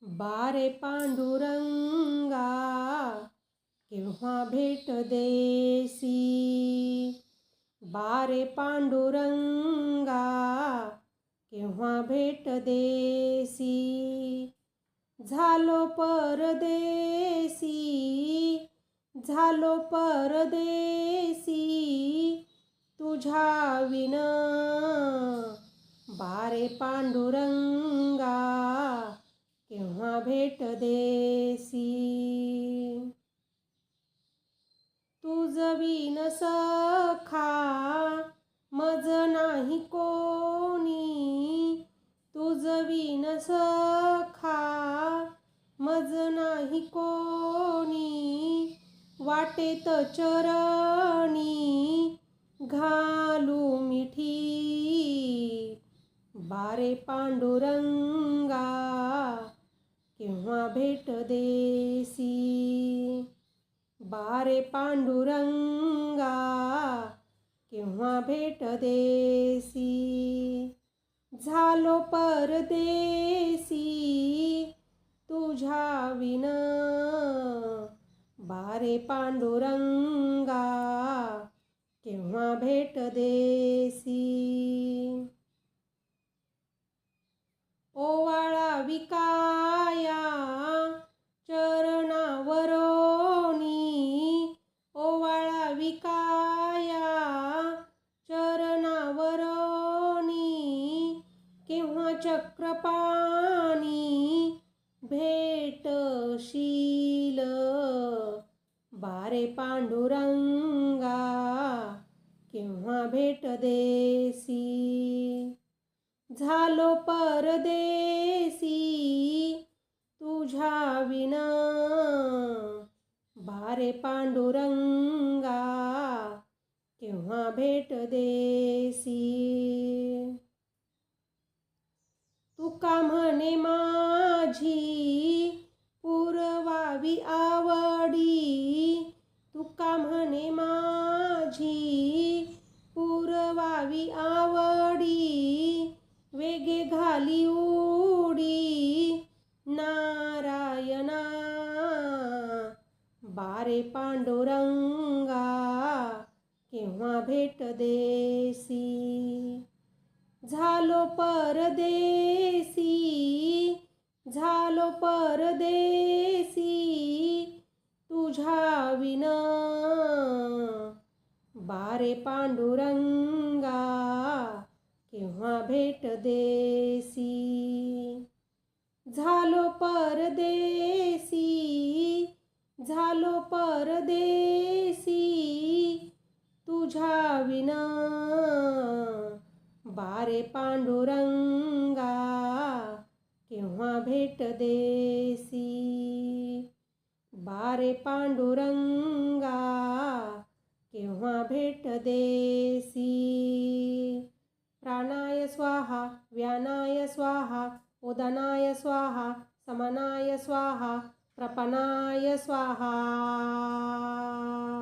बारे पांडुरंगा केव्हा भेट देसी. बारे पांडुरंगा केव्हा भेट देसी. झालो परदेसी, झालो परदेसी तुझ्या विन. बारे पांडुरंगा केव्हा भेट देसी. तुझ विन सखा मज नाही कोणी. तुझ विन सखा मज नाही कोणी. वाटेत चरणी घालू मिठी. बारे पांडुरंगा केव्हा भेट देसी. बारे पांडुरंगा केव्हा भेट देसी. झालो परदेसी तुझ्या विन. बारे पांडुरंगा केव्हा भेट देसी. ओवाळावी काया चरणावरोनी. ओवाळावी काया चरणावरोनी. केव्हा चक्रपाणी भेटशील. बारे पांडुरंगा केव्हा भेट देसी. झालो परदेसी तुझ्या विन. बारे पांडुरंगा केव्हा भेट देसी. तुका म्हणे माझी पुरवावी आवडी. तुका म्हणे माझी पुरवावी आवडी. वेगे घाली उडी नारायणा. बारे पांडुरंगा केव्हा भेट देसी. झालो परदेसी, झालो परदेसी तुझ्या विन. बारे पांडुरंगा केव्हा भेट देसी. झालो परदेसी, झालो परदेसी तुझ्या विन. बारे पांडुरंगा केव्हा भेट देसी. बारे पांडुरंगा केव्हा भेट देसी. प्राणाय स्वाहा, व्यानाय स्वाहा, उदनाय स्वाहा, समनाय स्वाहा, प्रपनाय स्वाहा.